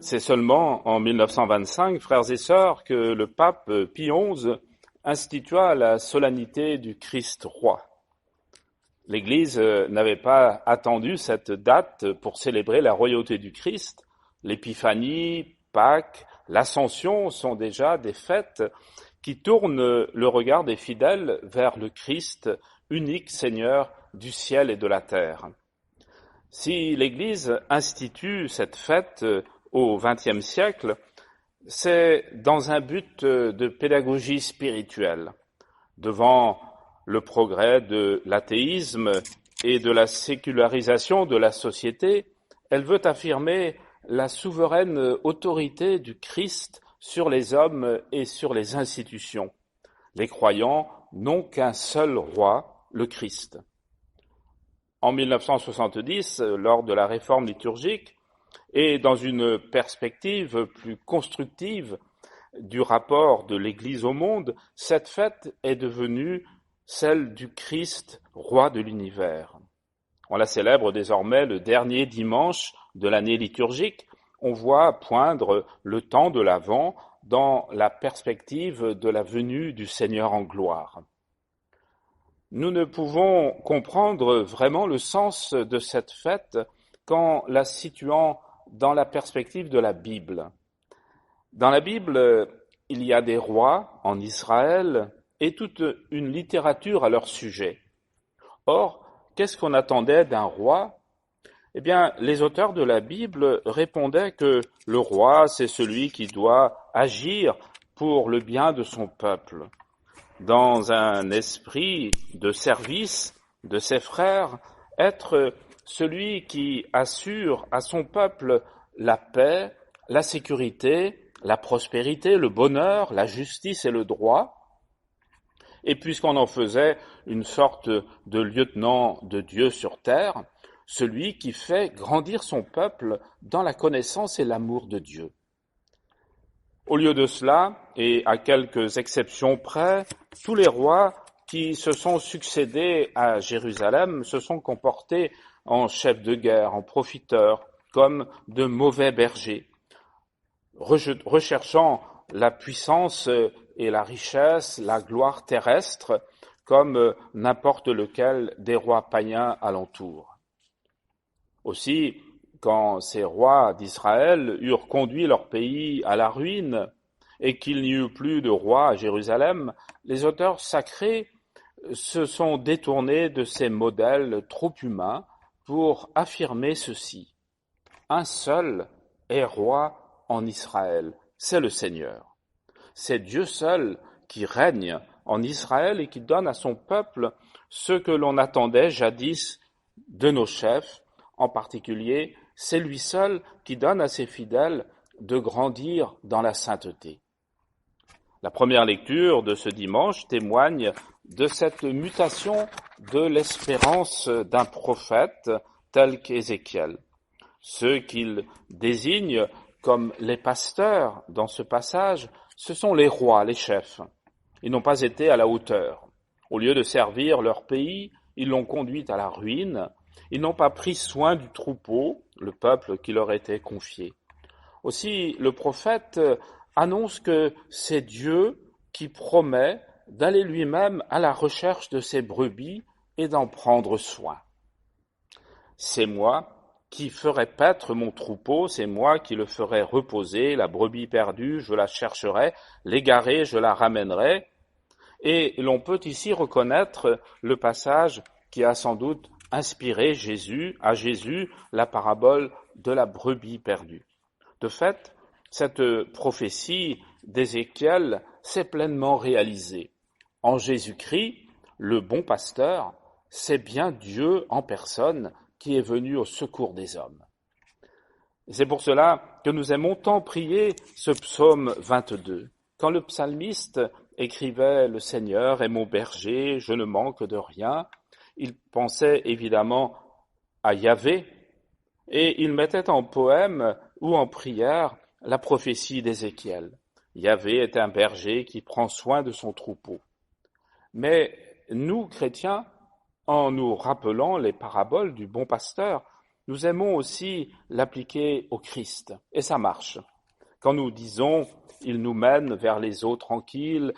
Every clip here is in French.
C'est seulement en 1925, frères et sœurs, que le pape Pie XI institua la solennité du Christ roi. L'Église n'avait pas attendu cette date pour célébrer la royauté du Christ. L'épiphanie, Pâques, l'Ascension sont déjà des fêtes qui tournent le regard des fidèles vers le Christ, unique Seigneur du ciel et de la terre. Si l'Église institue cette fête au XXe siècle, c'est dans un but de pédagogie spirituelle. Devant le progrès de l'athéisme et de la sécularisation de la société, elle veut affirmer la souveraine autorité du Christ sur les hommes et sur les institutions. Les croyants n'ont qu'un seul roi, le Christ. En 1970, lors de la réforme liturgique, et dans une perspective plus constructive du rapport de l'Église au monde, cette fête est devenue celle du Christ, roi de l'univers. On la célèbre désormais le dernier dimanche de l'année liturgique. On voit poindre le temps de l'Avent dans la perspective de la venue du Seigneur en gloire. Nous ne pouvons comprendre vraiment le sens de cette fête qu'en la situant dans la perspective de la Bible. Dans la Bible, il y a des rois en Israël et toute une littérature à leur sujet. Or, qu'est-ce qu'on attendait d'un roi ? Eh bien, les auteurs de la Bible répondaient que le roi, c'est celui qui doit agir pour le bien de son peuple, dans un esprit de service de ses frères, être celui qui assure à son peuple la paix, la sécurité, la prospérité, le bonheur, la justice et le droit. Et puisqu'on en faisait une sorte de lieutenant de Dieu sur terre, celui qui fait grandir son peuple dans la connaissance et l'amour de Dieu. Au lieu de cela, et à quelques exceptions près, tous les rois qui se sont succédés à Jérusalem se sont comportés en chefs de guerre, en profiteurs, comme de mauvais bergers, recherchant la puissance et la richesse, la gloire terrestre, comme n'importe lequel des rois païens alentour. Aussi, quand ces rois d'Israël eurent conduit leur pays à la ruine et qu'il n'y eut plus de roi à Jérusalem, les auteurs sacrés se sont détournés de ces modèles trop humains pour affirmer ceci. Un seul est roi en Israël, c'est le Seigneur. C'est Dieu seul qui règne en Israël et qui donne à son peuple ce que l'on attendait jadis de nos chefs. En particulier, c'est lui seul qui donne à ses fidèles de grandir dans la sainteté. La première lecture de ce dimanche témoigne de cette mutation de l'espérance d'un prophète tel qu'Ézéchiel. Ceux qu'il désigne comme les pasteurs dans ce passage, ce sont les rois, les chefs. Ils n'ont pas été à la hauteur. Au lieu de servir leur pays, ils l'ont conduit à la ruine. Ils n'ont pas pris soin du troupeau, le peuple qui leur était confié. Aussi, le prophète annonce que c'est Dieu qui promet d'aller lui-même à la recherche de ses brebis et d'en prendre soin. C'est moi qui ferai paître mon troupeau, c'est moi qui le ferai reposer, la brebis perdue, je la chercherai, l'égarée, je la ramènerai. Et l'on peut ici reconnaître le passage qui a sans doute inspiré à Jésus la parabole de la brebis perdue. De fait, cette prophétie d'Ézéchiel s'est pleinement réalisée. En Jésus-Christ, le bon pasteur, c'est bien Dieu en personne qui est venu au secours des hommes. Et c'est pour cela que nous aimons tant prier ce psaume 22. Quand le psalmiste écrivait « Le Seigneur est mon berger, je ne manque de rien », il pensait évidemment à Yahvé, et il mettait en poème ou en prière la prophétie d'Ézéchiel. Yahvé est un berger qui prend soin de son troupeau. Mais nous, chrétiens, en nous rappelant les paraboles du bon pasteur, nous aimons aussi l'appliquer au Christ, et ça marche. Quand nous disons « il nous mène vers les eaux tranquilles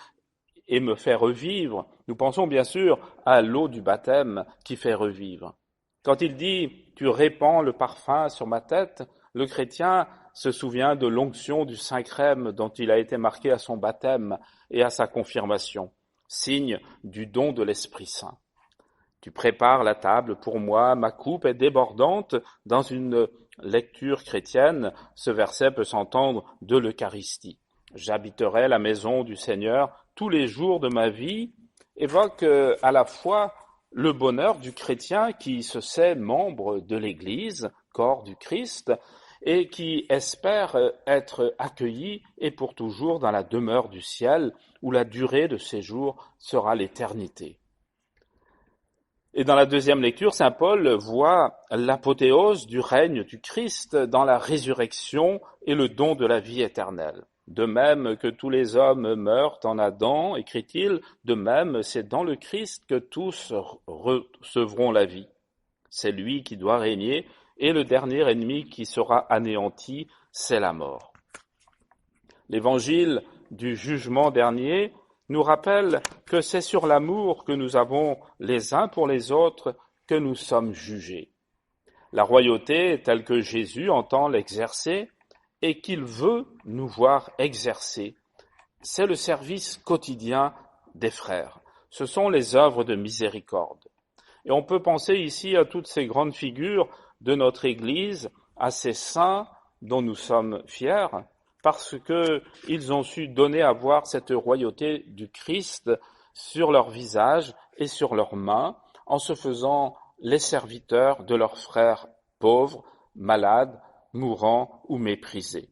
et me fait revivre », nous pensons bien sûr à l'eau du baptême qui fait revivre. Quand il dit « tu répands le parfum sur ma tête », le chrétien se souvient de l'onction du Saint-Crème dont il a été marqué à son baptême et à sa confirmation, signe du don de l'Esprit Saint. Tu prépares la table pour moi, ma coupe est débordante. Dans une lecture chrétienne, ce verset peut s'entendre de l'Eucharistie. J'habiterai la maison du Seigneur tous les jours de ma vie, évoque à la fois le bonheur du chrétien qui se sait membre de l'Église, corps du Christ, et qui espère être accueilli et pour toujours dans la demeure du ciel, où la durée de séjour sera l'éternité. Et dans la deuxième lecture, saint Paul voit l'apothéose du règne du Christ dans la résurrection et le don de la vie éternelle. De même que tous les hommes meurent en Adam, écrit-il, de même c'est dans le Christ que tous recevront la vie. C'est lui qui doit régner, et le dernier ennemi qui sera anéanti, c'est la mort. L'évangile du jugement dernier nous rappelle que c'est sur l'amour que nous avons les uns pour les autres que nous sommes jugés. La royauté telle que Jésus entend l'exercer et qu'il veut nous voir exercer, c'est le service quotidien des frères. Ce sont les œuvres de miséricorde. Et on peut penser ici à toutes ces grandes figures de notre Église, à ces saints dont nous sommes fiers, parce qu'ils ont su donner à voir cette royauté du Christ sur leur visage et sur leurs mains, en se faisant les serviteurs de leurs frères pauvres, malades, mourants ou méprisés.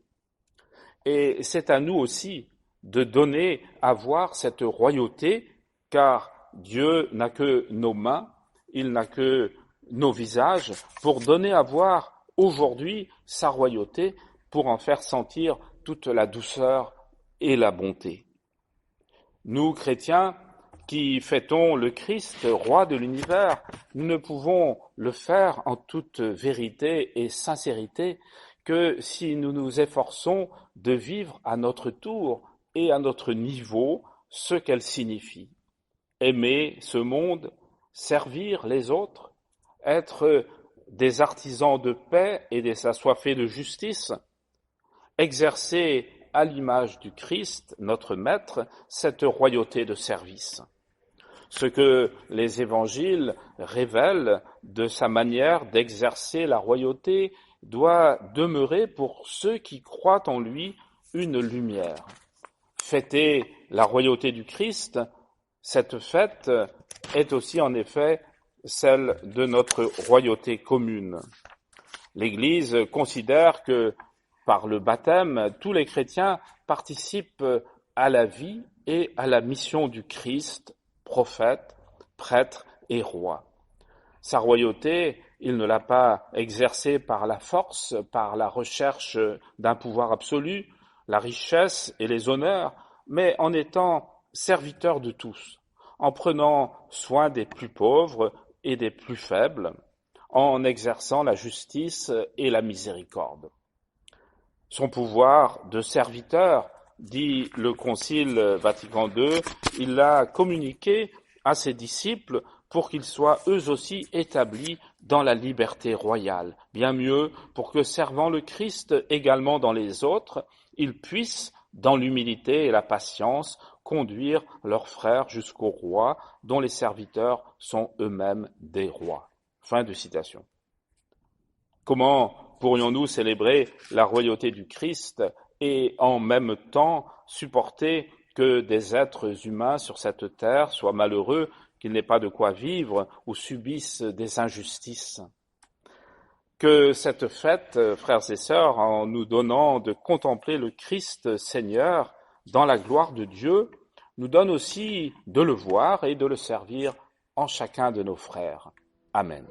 Et c'est à nous aussi de donner à voir cette royauté, car Dieu n'a que nos mains, il n'a que nos visages, pour donner à voir aujourd'hui sa royauté, pour en faire sentir toute la douceur et la bonté. Nous, chrétiens, qui fêtons le Christ, roi de l'univers, nous ne pouvons le faire en toute vérité et sincérité que si nous nous efforçons de vivre à notre tour et à notre niveau ce qu'elle signifie. Aimer ce monde, servir les autres, être des artisans de paix et des assoiffés de justice, exercer à l'image du Christ, notre Maître, cette royauté de service. Ce que les évangiles révèlent de sa manière d'exercer la royauté doit demeurer pour ceux qui croient en lui une lumière. Fêter la royauté du Christ, cette fête est aussi en effet celle de notre royauté commune. L'Église considère que par le baptême, tous les chrétiens participent à la vie et à la mission du Christ, prophète, prêtre et roi. Sa royauté, il ne l'a pas exercée par la force, par la recherche d'un pouvoir absolu, la richesse et les honneurs, mais en étant serviteur de tous, en prenant soin des plus pauvres et des plus faibles, en exerçant la justice et la miséricorde. Son pouvoir de serviteur, dit le Concile Vatican II, il l'a communiqué à ses disciples pour qu'ils soient eux aussi établis dans la liberté royale. Bien mieux, pour que servant le Christ également dans les autres, ils puissent, dans l'humilité et la patience, conduire leurs frères jusqu'au roi, dont les serviteurs sont eux-mêmes des rois. Fin de citation. Comment pourrions-nous célébrer la royauté du Christ et en même temps supporter que des êtres humains sur cette terre soient malheureux, qu'ils n'aient pas de quoi vivre ou subissent des injustices? Que cette fête, frères et sœurs, en nous donnant de contempler le Christ Seigneur dans la gloire de Dieu, nous donne aussi de le voir et de le servir en chacun de nos frères. Amen.